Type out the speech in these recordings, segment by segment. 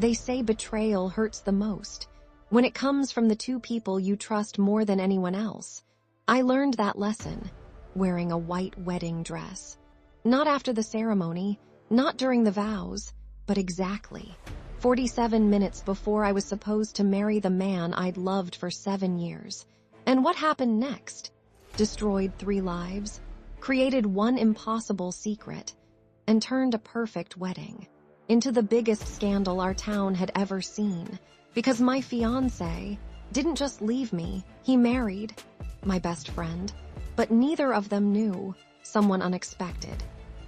They say betrayal hurts the most, when it comes from the two people you trust more than anyone else. I learned that lesson, wearing a white wedding dress. Not after the ceremony, not during the vows, but exactly 47 minutes before I was supposed to marry the man I'd loved for 7 years. And what happened next? Destroyed 3 lives, created one impossible secret, and turned a perfect wedding into the biggest scandal our town had ever seen. Because my fiancé didn't just leave me, he married my best friend. But neither of them knew someone unexpected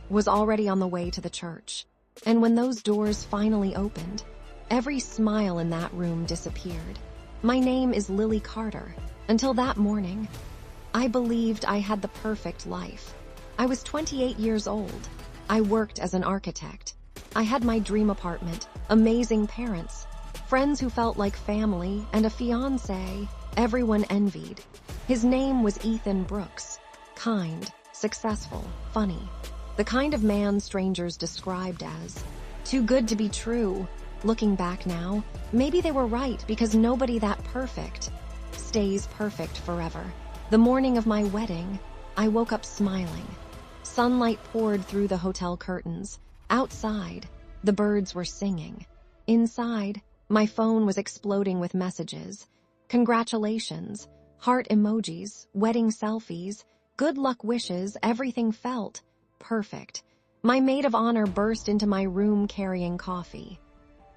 was already on the way to the church. And when those doors finally opened, every smile in that room disappeared. My name is Lily Carter. Until that morning, I believed I had the perfect life. I was 28 years old. I worked as an architect. I had my dream apartment, amazing parents, friends who felt like family, and a fiancé everyone envied. His name was Ethan Brooks. Kind, successful, funny. The kind of man strangers described as too good to be true. Looking back now, maybe they were right, because nobody that perfect stays perfect forever. The morning of my wedding, I woke up smiling. Sunlight poured through the hotel curtains. Outside, the birds were singing. Inside, my phone was exploding with messages. Congratulations, heart emojis, wedding selfies, good luck wishes. Everything felt perfect. My maid of honor burst into my room carrying coffee.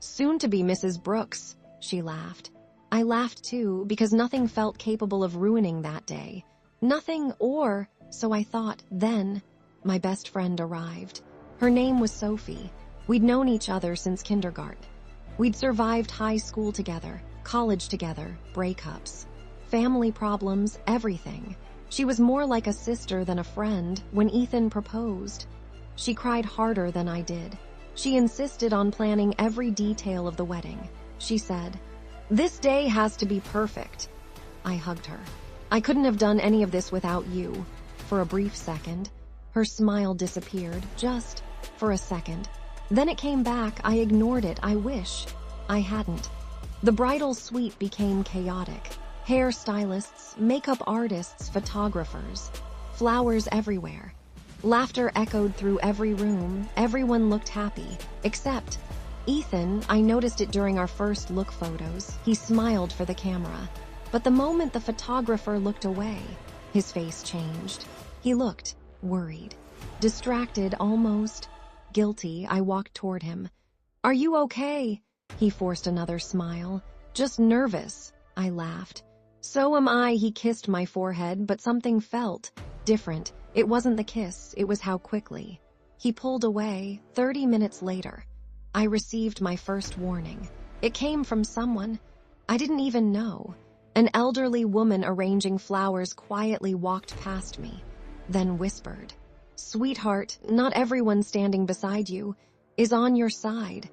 Soon to be Mrs. Brooks, she laughed. I laughed too, because nothing felt capable of ruining that day. Nothing, or so I thought. Then, my best friend arrived. Her name was Sophie. We'd known each other since kindergarten. We'd survived high school together, college together, breakups, family problems, everything. She was more like a sister than a friend. When Ethan proposed, she cried harder than I did. She insisted on planning every detail of the wedding. She said, "This day has to be perfect." I hugged her. "I couldn't have done any of this without you." For a brief second, her smile disappeared, just for a second. Then it came back. I ignored it. I wish I hadn't. The bridal suite became chaotic. Hairstylists, makeup artists, photographers, flowers everywhere. Laughter echoed through every room. Everyone looked happy, except Ethan. I noticed it during our first look photos. He smiled for the camera. But the moment the photographer looked away, his face changed. He looked worried, distracted, almost guilty. I walked toward him. "Are you okay?" He forced another smile. "Just nervous." I laughed. "So am I." He kissed my forehead, but something felt different. It wasn't the kiss, it was how quickly he pulled away. 30 minutes later, I received my first warning. It came from someone I didn't even know. An elderly woman arranging flowers quietly walked past me, then whispered, "Sweetheart, not everyone standing beside you is on your side."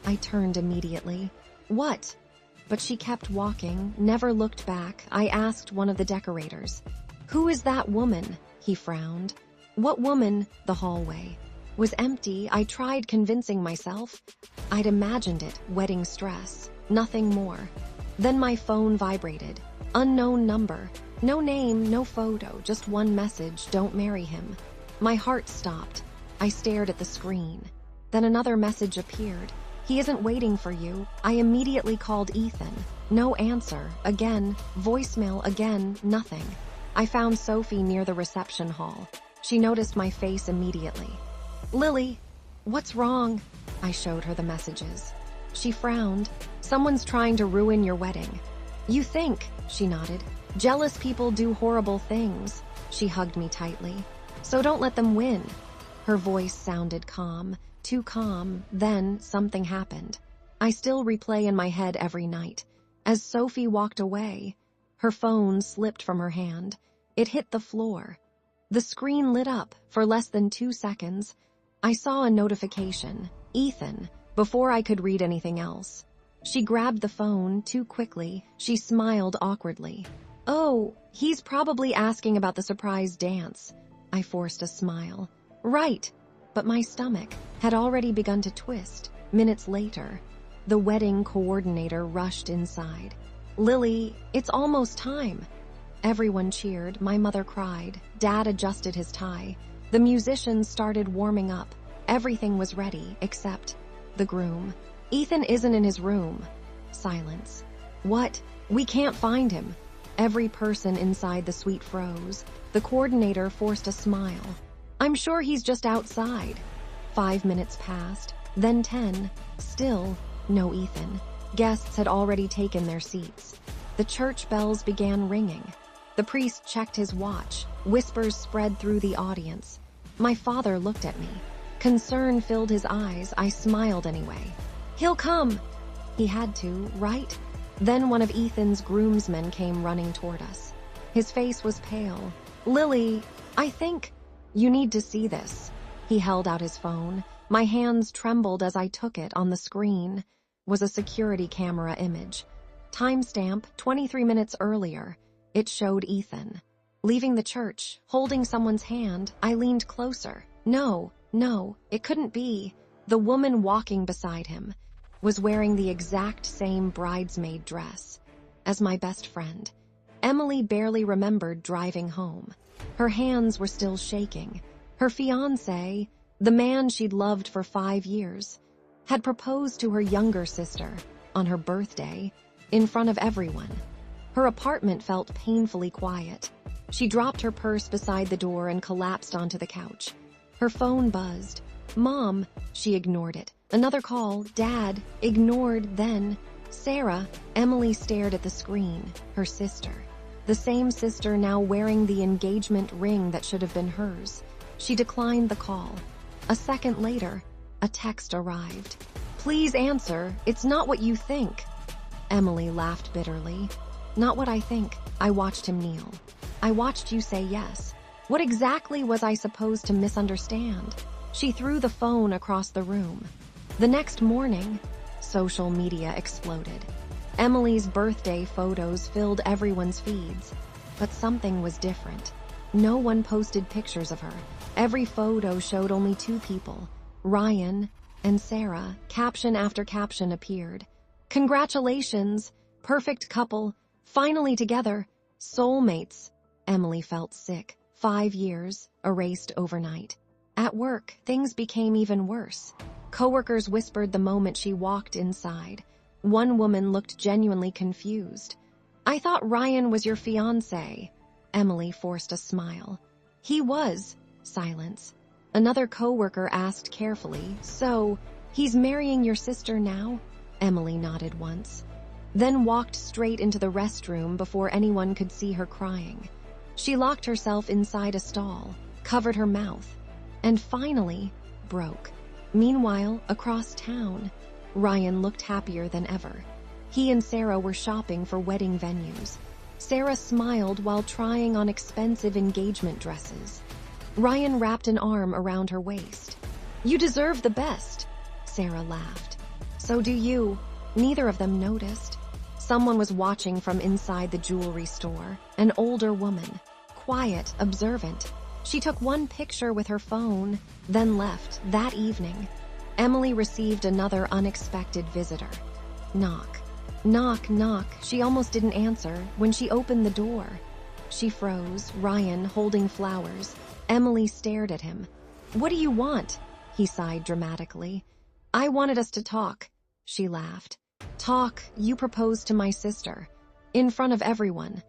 I turned immediately. "What?" But she kept walking, never looked back. I asked one of the decorators, "Who is that woman?" He frowned. "What woman?" The hallway was empty. I tried convincing myself I'd imagined it, wedding stress, nothing more. Then my phone vibrated. Unknown number. No name, no photo, just one message: "Don't marry him." My heart stopped. I stared at the screen. Then another message appeared. "He isn't waiting for you." I immediately called Ethan. No answer. Again, voicemail. Again, nothing. I found Sophie near the reception hall. She noticed my face immediately. "Lily, what's wrong?" I showed her the messages. She frowned. "Someone's trying to ruin your wedding." "You think?" She nodded. "Jealous people do horrible things." She hugged me tightly. "So don't let them win." Her voice sounded calm, too calm. Then something happened. I still replay in my head every night. As Sophie walked away, her phone slipped from her hand. It hit the floor. The screen lit up. For less than 2 seconds, I saw a notification. "Ethan," before I could read anything else. She grabbed the phone too quickly. She smiled awkwardly. "Oh, he's probably asking about the surprise dance." I forced a smile. "Right." But my stomach had already begun to twist. Minutes later, The wedding coordinator rushed inside. "Lily, it's almost time." Everyone cheered, my mother cried, Dad adjusted his tie. The musicians started warming up. Everything was ready, except the groom. "Ethan isn't in his room." Silence. "What? We can't find him." Every person inside the suite froze. The coordinator forced a smile. "I'm sure he's just outside." 5 minutes passed, then 10. Still, no Ethan. Guests had already taken their seats. The church bells began ringing. The priest checked his watch. Whispers spread through the audience. My father looked at me. Concern filled his eyes. I smiled anyway. "He'll come." He had to, right? Then one of Ethan's groomsmen came running toward us. His face was pale. "Lily, I think you need to see this." He held out his phone. My hands trembled as I took it. On the screen was a security camera image. Timestamp 23 minutes earlier. It showed Ethan. Leaving the church, holding someone's hand, I leaned closer. No, it couldn't be. The woman walking beside him was wearing the exact same bridesmaid dress as my best friend. Emily barely remembered driving home. Her hands were still shaking. Her fiancé, the man she'd loved for 5 years, had proposed to her younger sister on her birthday in front of everyone. Her apartment felt painfully quiet. She dropped her purse beside the door and collapsed onto the couch. Her phone buzzed. "Mom," she ignored it. Another call, "Dad," ignored, then Sarah. Emily stared at the screen. Her sister. The same sister now wearing the engagement ring that should have been hers. She declined the call. A second later, a text arrived. "Please answer, it's not what you think." Emily laughed bitterly. "Not what I think." I watched him kneel. "I watched you say yes. What exactly was I supposed to misunderstand?" She threw the phone across the room. The next morning, social media exploded. Emily's birthday photos filled everyone's feeds. But something was different. No one posted pictures of her. Every photo showed only 2 people, Ryan and Sarah. Caption after caption appeared. "Congratulations, perfect couple, finally together, soulmates." Emily felt sick. 5 years, erased overnight. At work, things became even worse. Coworkers whispered the moment she walked inside. One woman looked genuinely confused. "I thought Ryan was your fiancé." Emily forced a smile. "He was." Silence. Another coworker asked carefully, "So, he's marrying your sister now?" Emily nodded once, then walked straight into the restroom before anyone could see her crying. She locked herself inside a stall, covered her mouth, and finally broke. Meanwhile, across town, Ryan looked happier than ever. He and Sarah were shopping for wedding venues. Sarah smiled while trying on expensive engagement dresses. Ryan wrapped an arm around her waist. "You deserve the best." Sarah laughed. "So do you." Neither of them noticed. Someone was watching from inside the jewelry store, an older woman, quiet, observant. She took one picture with her phone, then left. That evening, Emily received another unexpected visitor. Knock. Knock, knock. She almost didn't answer when she opened the door. She froze, Ryan holding flowers. Emily stared at him. "What do you want?" He sighed dramatically. "I wanted us to talk." She laughed. "Talk? You proposed to my sister. In front of everyone.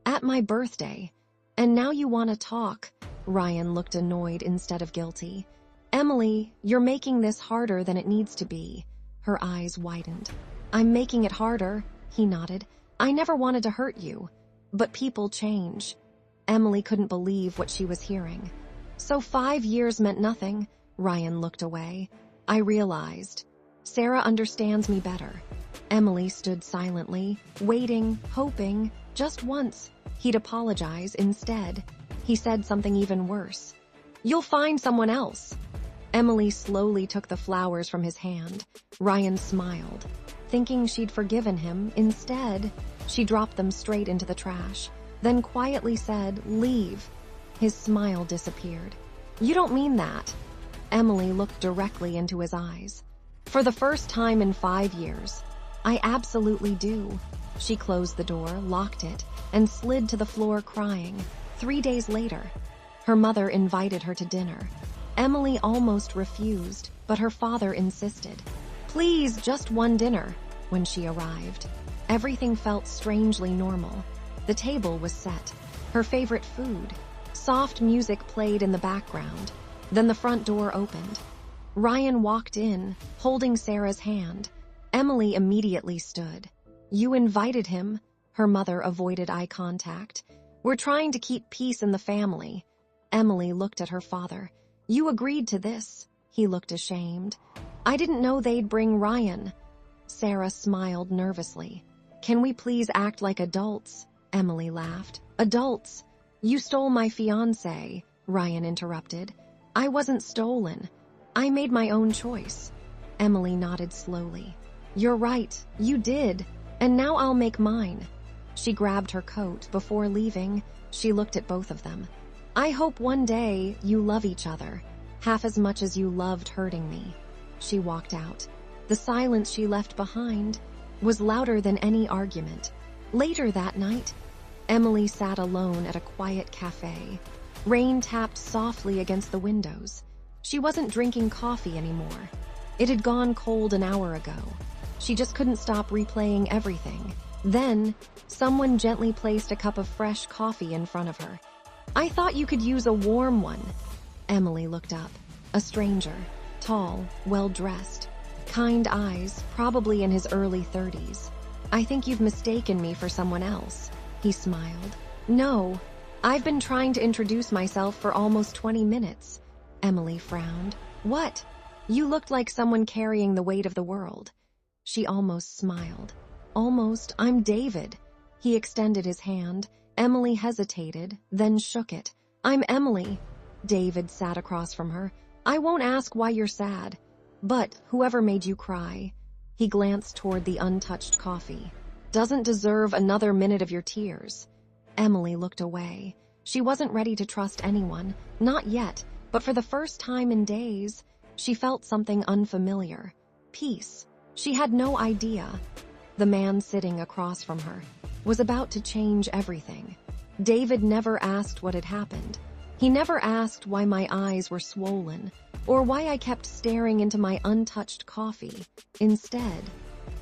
At my birthday. And now you want to talk." Ryan looked annoyed instead of guilty. "Emily, you're making this harder than it needs to be." Her eyes widened. "I'm making it harder." He nodded. "I never wanted to hurt you. But people change." Emily couldn't believe what she was hearing. "So 5 years meant nothing?" Ryan looked away. "I realized. Sarah understands me better." Emily stood silently, waiting, hoping, just once, he'd apologize instead. He said something even worse. "You'll find someone else." Emily slowly took the flowers from his hand. Ryan smiled. Thinking she'd forgiven him, instead, she dropped them straight into the trash, then quietly said, "Leave." His smile disappeared. "You don't mean that." Emily looked directly into his eyes. For the first time in 5 years. I absolutely do. She closed the door, locked it, and slid to the floor crying. 3 days later, her mother invited her to dinner. Emily almost refused, but her father insisted. Please, just one dinner. When she arrived, everything felt strangely normal. The table was set, her favorite food. Soft music played in the background. Then the front door opened. Ryan walked in, holding Sarah's hand. Emily immediately stood. You invited him? Her mother avoided eye contact. We're trying to keep peace in the family. Emily looked at her father. You agreed to this. He looked ashamed. I didn't know they'd bring Ryan. Sarah smiled nervously. Can we please act like adults? Emily laughed. Adults? You stole my fiancé, Ryan interrupted. I wasn't stolen. I made my own choice. Emily nodded slowly. You're right, you did. And now I'll make mine. She grabbed her coat. Before leaving, she looked at both of them. I hope one day you love each other, half as much as you loved hurting me. She walked out. The silence she left behind was louder than any argument. Later that night, Emily sat alone at a quiet cafe. Rain tapped softly against the windows. She wasn't drinking coffee anymore. It had gone cold an hour ago. She just couldn't stop replaying everything. Then, someone gently placed a cup of fresh coffee in front of her. I thought you could use a warm one. Emily looked up. A stranger, tall, well-dressed, kind eyes, probably in his early 30s. I think you've mistaken me for someone else. He smiled. No, I've been trying to introduce myself for almost 20 minutes. Emily frowned. What? You looked like someone carrying the weight of the world. She almost smiled. Almost, I'm David. He extended his hand. Emily hesitated, then shook it. I'm Emily. David sat across from her. I won't ask why you're sad, but whoever made you cry. He glanced toward the untouched coffee. Doesn't deserve another minute of your tears. Emily looked away. She wasn't ready to trust anyone, not yet, but for the first time in days, she felt something unfamiliar. Peace. She had no idea. The man sitting across from her was about to change everything. David never asked what had happened. He never asked why my eyes were swollen or why I kept staring into my untouched coffee. Instead,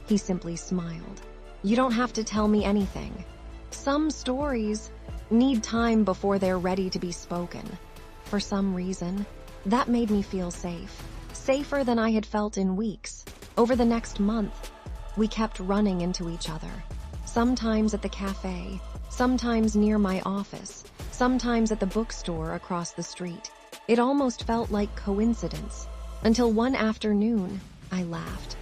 he simply smiled. You don't have to tell me anything. Some stories need time before they're ready to be spoken. For some reason, that made me feel safe. Safer than I had felt in weeks. Over the next month, we kept running into each other. Sometimes at the cafe, sometimes near my office, sometimes at the bookstore across the street. It almost felt like coincidence. Until one afternoon, I laughed.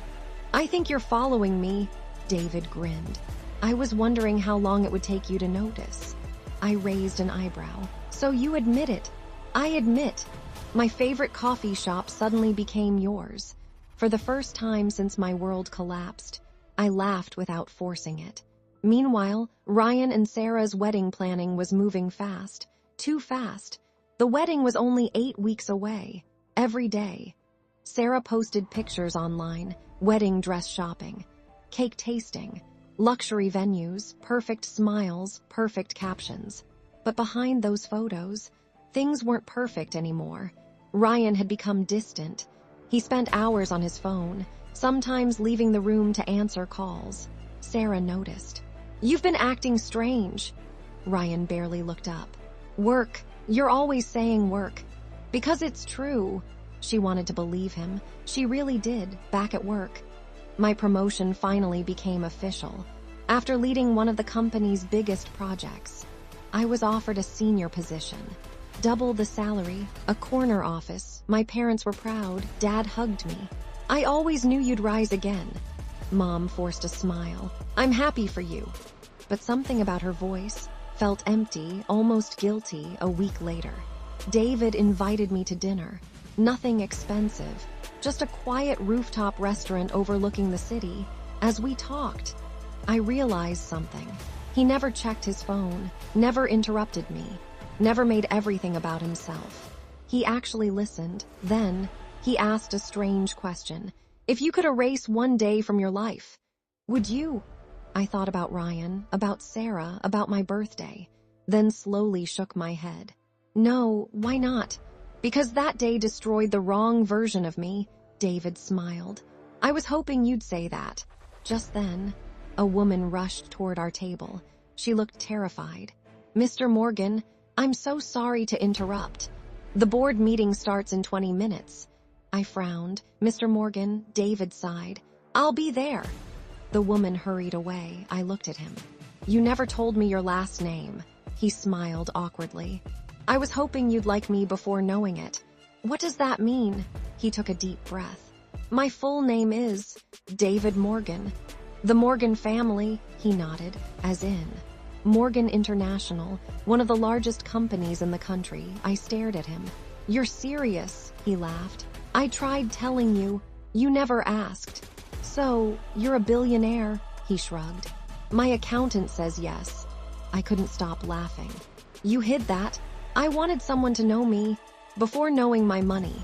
I think you're following me, David grinned. I was wondering how long it would take you to notice. I raised an eyebrow. So you admit it. I admit. My favorite coffee shop suddenly became yours. For the first time since my world collapsed, I laughed without forcing it. Meanwhile, Ryan and Sarah's wedding planning was moving fast. Too fast. The wedding was only 8 weeks away. Every day. Sarah posted pictures online, wedding dress shopping, cake tasting, luxury venues, perfect smiles, perfect captions. But behind those photos, things weren't perfect anymore. Ryan had become distant. He spent hours on his phone, sometimes leaving the room to answer calls. Sarah noticed. You've been acting strange. Ryan barely looked up. Work. You're always saying work. Because it's true. She wanted to believe him. She really did, back at work. My promotion finally became official. After leading one of the company's biggest projects, I was offered a senior position. Double the salary, a corner office. My parents were proud. Dad hugged me. I always knew you'd rise again. Mom forced a smile. I'm happy for you. But something about her voice felt empty, almost guilty, a week later. David invited me to dinner. Nothing expensive, just a quiet rooftop restaurant overlooking the city. As we talked, I realized something. He never checked his phone, never interrupted me, never made everything about himself. He actually listened. Then, he asked a strange question. If you could erase one day from your life, would you? I thought about Ryan, about Sarah, about my birthday, then slowly shook my head. No, why not? Because that day destroyed the wrong version of me, David smiled. I was hoping you'd say that. Just then, a woman rushed toward our table. She looked terrified. Mr. Morgan, I'm so sorry to interrupt. The board meeting starts in 20 minutes. I frowned. Mr. Morgan, David sighed. I'll be there. The woman hurried away. I looked at him. You never told me your last name. He smiled awkwardly. I was hoping you'd like me before knowing it. What does that mean? He took a deep breath. My full name is David Morgan. The Morgan family, he nodded, as in Morgan International, one of the largest companies in the country. I stared at him. You're serious, he laughed. I tried telling you. You never asked. So, you're a billionaire, he shrugged. My accountant says yes. I couldn't stop laughing. You hid that. I wanted someone to know me before knowing my money.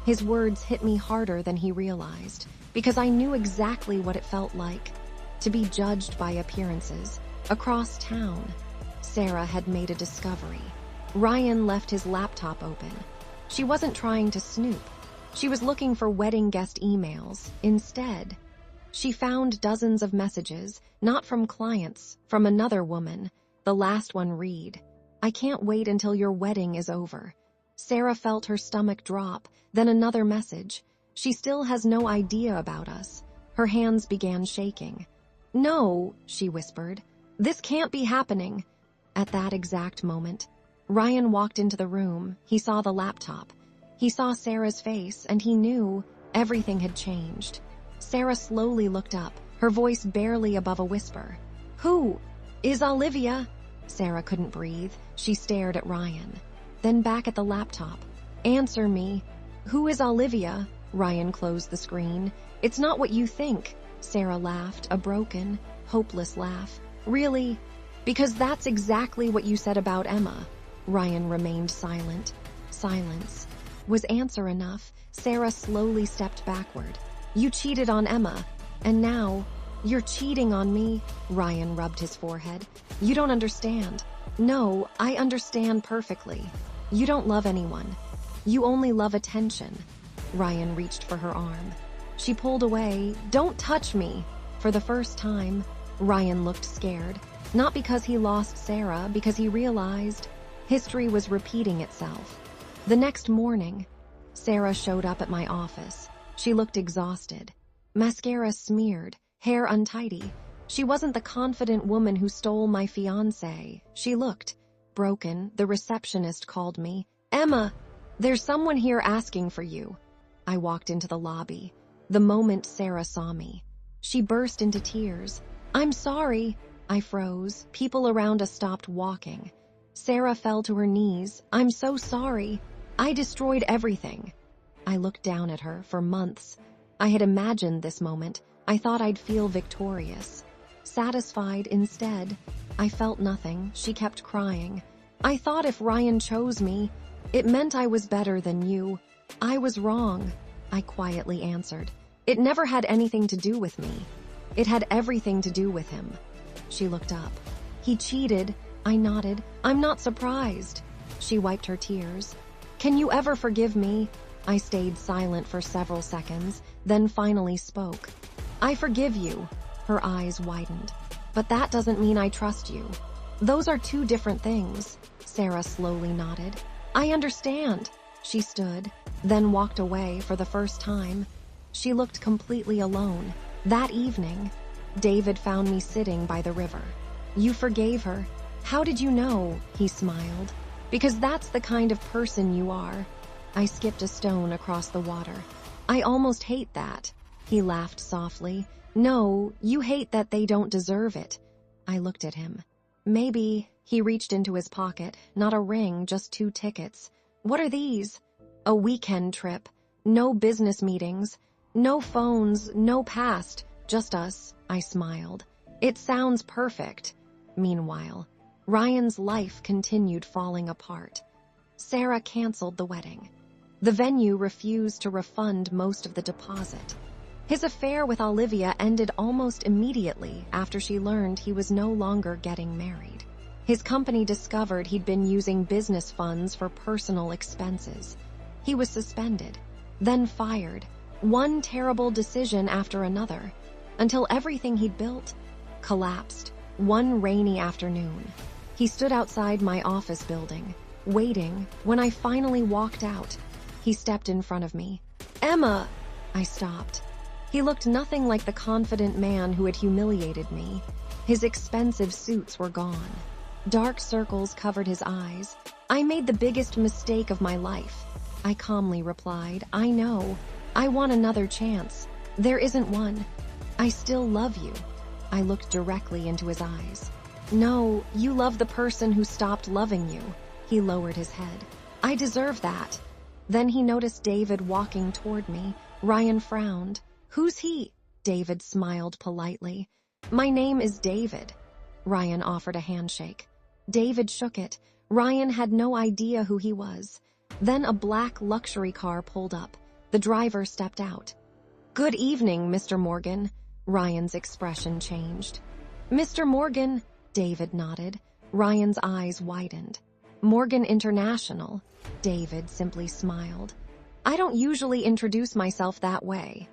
His words hit me harder than he realized, because I knew exactly what it felt like to be judged by appearances. Across town, Sarah had made a discovery. Ryan left his laptop open. She wasn't trying to snoop. She was looking for wedding guest emails. Instead, she found dozens of messages, not from clients, from another woman. The last one read, I can't wait until your wedding is over. Sarah felt her stomach drop, then another message. She still has no idea about us. Her hands began shaking. No, she whispered. This can't be happening. At that exact moment, Ryan walked into the room. He saw the laptop. He saw Sarah's face, and he knew everything had changed. Sarah slowly looked up, her voice barely above a whisper. Who? Is Olivia? Sarah couldn't breathe. She stared at Ryan, then back at the laptop. Answer me. Who is Olivia? Ryan closed the screen. It's not what you think. Sarah laughed, a broken, hopeless laugh. Really? Because that's exactly what you said about Emma. Ryan remained silent. Silence was answer enough. Sarah slowly stepped backward. You cheated on Emma, and now you're cheating on me. Ryan rubbed his forehead. You don't understand. No, I understand perfectly. You don't love anyone. You only love attention. Ryan reached for her arm. She pulled away. Don't touch me. For the first time, Ryan looked scared. Not because he lost Sarah, because he realized history was repeating itself. The next morning, Sarah showed up at my office. She looked exhausted. Mascara smeared, hair untidy. She wasn't the confident woman who stole my fiancé. She looked broken. The receptionist called me. Emma, there's someone here asking for you. I walked into the lobby. The moment Sarah saw me, she burst into tears. I'm sorry. I froze. People around us stopped walking. Sarah fell to her knees. I'm so sorry. I destroyed everything. I looked down at her. For months, I had imagined this moment. I thought I'd feel victorious. Satisfied instead, I felt nothing. She kept crying. I thought if Ryan chose me, it meant I was better than you. I was wrong, I quietly answered. It never had anything to do with me. It had everything to do with him. She looked up. He cheated. I nodded. I'm not surprised. She wiped her tears. Can you ever forgive me? I stayed silent for several seconds, then finally spoke. I forgive you. Her eyes widened. But that doesn't mean I trust you. Those are two different things. Sarah slowly nodded. I understand. She stood, then walked away for the first time. She looked completely alone. That evening, David found me sitting by the river. You forgave her. How did you know? He smiled. Because that's the kind of person you are. I skipped a stone across the water. I almost hate that. He laughed softly. No, you hate that they don't deserve it. I looked at him. Maybe. He reached into his pocket. Not a ring, just 2 tickets. What are these? A weekend trip. No business meetings. No phones, no past. Just us. I smiled. It sounds perfect. Meanwhile, Ryan's life continued falling apart. Sarah canceled the wedding. The venue refused to refund most of the deposit. His affair with Olivia ended almost immediately after she learned he was no longer getting married. His company discovered he'd been using business funds for personal expenses. He was suspended, then fired, one terrible decision after another, until everything he'd built collapsed one rainy afternoon. He stood outside my office building, waiting. When I finally walked out, he stepped in front of me. "Emma!" I stopped. He looked nothing like the confident man who had humiliated me. His expensive suits were gone. Dark circles covered his eyes. "I made the biggest mistake of my life," I calmly replied. "I know. I want another chance. There isn't one. I still love you." I looked directly into his eyes. "No, you love the person who stopped loving you." He lowered his head. "I deserve that." Then he noticed David walking toward me. Ryan frowned. "Who's he?" David smiled politely. "My name is David." Ryan offered a handshake. David shook it. Ryan had no idea who he was. Then a black luxury car pulled up. The driver stepped out. "Good evening, Mr. Morgan." Ryan's expression changed. "Mr. Morgan," David nodded. Ryan's eyes widened. "Morgan International." David simply smiled. "I don't usually introduce myself that way."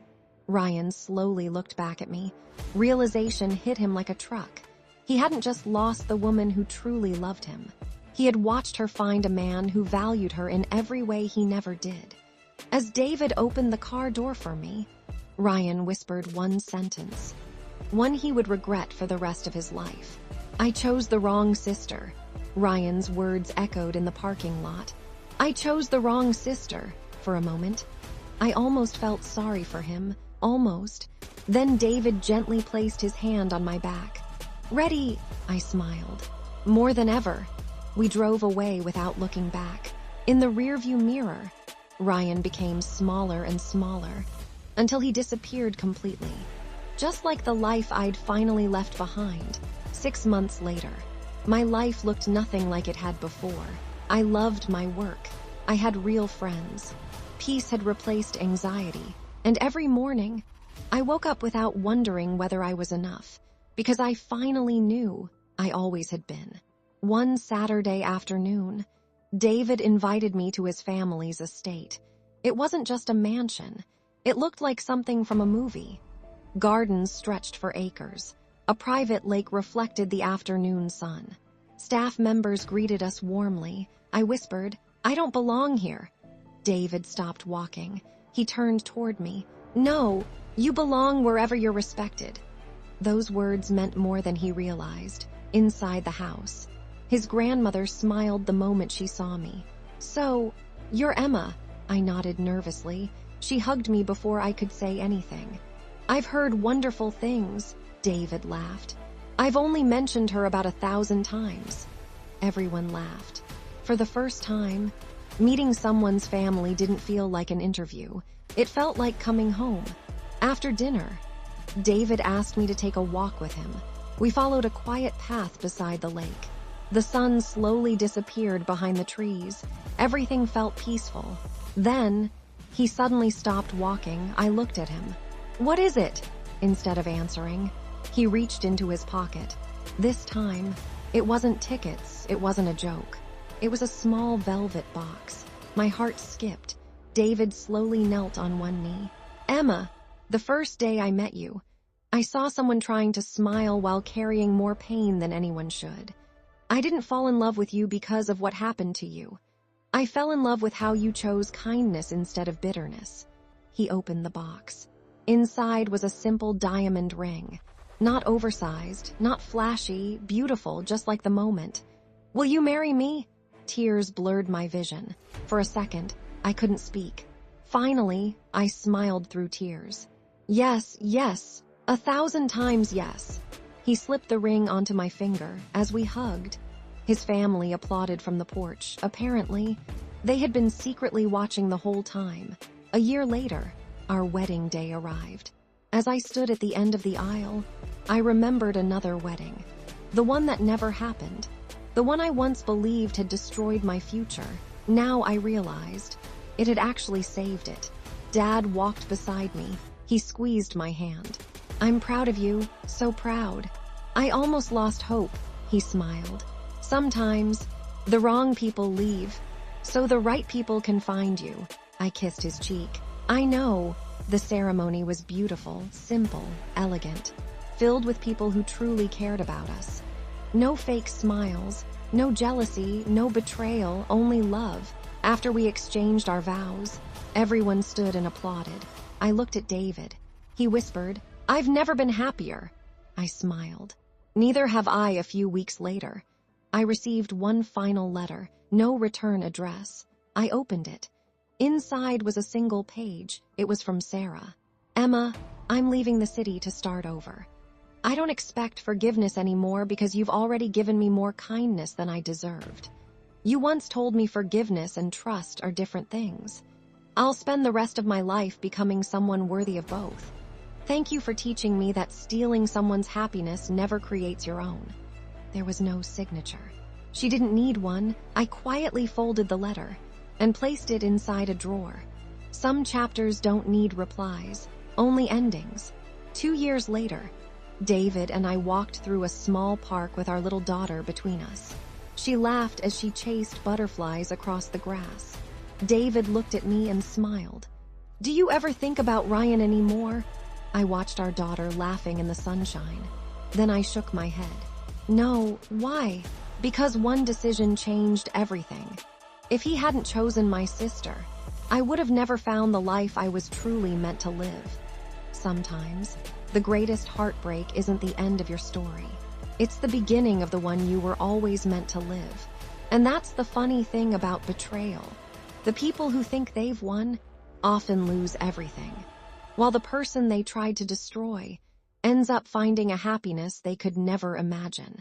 Ryan slowly looked back at me. Realization hit him like a truck. He hadn't just lost the woman who truly loved him. He had watched her find a man who valued her in every way he never did. As David opened the car door for me, Ryan whispered one sentence, one he would regret for the rest of his life. "I chose the wrong sister." Ryan's words echoed in the parking lot. "I chose the wrong sister." For a moment, I almost felt sorry for him, almost. Then David gently placed his hand on my back. "Ready?" I smiled. "More than ever." We drove away without looking back. In the rearview mirror, Ryan became smaller and smaller, until he disappeared completely. Just like the life I'd finally left behind. 6 months later, my life looked nothing like it had before. I loved my work. I had real friends. Peace had replaced anxiety. And every morning, I woke up without wondering whether I was enough, because I finally knew I always had been. One Saturday afternoon, David invited me to his family's estate. It wasn't just a mansion. It looked like something from a movie. Gardens stretched for acres. A private lake reflected the afternoon sun. Staff members greeted us warmly. I whispered, "I don't belong here." David stopped walking. He turned toward me. "No, you belong wherever you're respected." Those words meant more than he realized. Inside the house, his grandmother smiled the moment she saw me. "So, you're Emma." I nodded nervously. She hugged me before I could say anything. "I've heard wonderful things," David laughed. "I've only mentioned her about 1,000 times." Everyone laughed. For the first time, meeting someone's family didn't feel like an interview. It felt like coming home. After dinner, David asked me to take a walk with him. We followed a quiet path beside the lake. The sun slowly disappeared behind the trees. Everything felt peaceful. Then, he suddenly stopped walking. I looked at him. "What is it?" Instead of answering, he reached into his pocket. This time, it wasn't tickets, it wasn't a joke. It was a small velvet box. My heart skipped. David slowly knelt on one knee. "Emma, the first day I met you, I saw someone trying to smile while carrying more pain than anyone should. I didn't fall in love with you because of what happened to you. I fell in love with how you chose kindness instead of bitterness." He opened the box. Inside was a simple diamond ring. Not oversized, not flashy, beautiful, just like the moment. "Will you marry me?" Tears blurred my vision. For a second, I couldn't speak. Finally, I smiled through tears. "Yes, yes, 1,000 times yes." He slipped the ring onto my finger as we hugged. His family applauded from the porch. Apparently, they had been secretly watching the whole time. A year later, our wedding day arrived. As I stood at the end of the aisle, I remembered another wedding. The one that never happened. The one I once believed had destroyed my future. Now I realized it had actually saved it. Dad walked beside me. He He squeezed my hand. I'm proud of you, so proud. I almost lost hope, he smiled. Sometimes, the wrong people leave, so the right people can find you. I kissed his cheek. I know. The ceremony was beautiful, simple, elegant, filled with people who truly cared about us. No fake smiles, no jealousy, no betrayal, only love. After we exchanged our vows, everyone stood and applauded. I looked at David. He whispered, I've never been happier. I smiled. Neither have I. A few weeks later, I received one final letter, no return address. I opened it. Inside was a single page. It was from Sarah. Emma, I'm leaving the city to start over. I don't expect forgiveness anymore because you've already given me more kindness than I deserved. You once told me forgiveness and trust are different things. I'll spend the rest of my life becoming someone worthy of both. Thank you for teaching me that stealing someone's happiness never creates your own. There was no signature. She didn't need one. I quietly folded the letter and placed it inside a drawer. Some chapters don't need replies, only endings. 2 years later, David and I walked through a small park with our little daughter between us. She laughed as she chased butterflies across the grass. David looked at me and smiled. Do you ever think about Ryan anymore? I watched our daughter laughing in the sunshine. Then I shook my head. No, why? Because one decision changed everything. If he hadn't chosen my sister, I would have never found the life I was truly meant to live. Sometimes, the greatest heartbreak isn't the end of your story. It's the beginning of the one you were always meant to live. And that's the funny thing about betrayal. The people who think they've won often lose everything, while the person they tried to destroy ends up finding a happiness they could never imagine.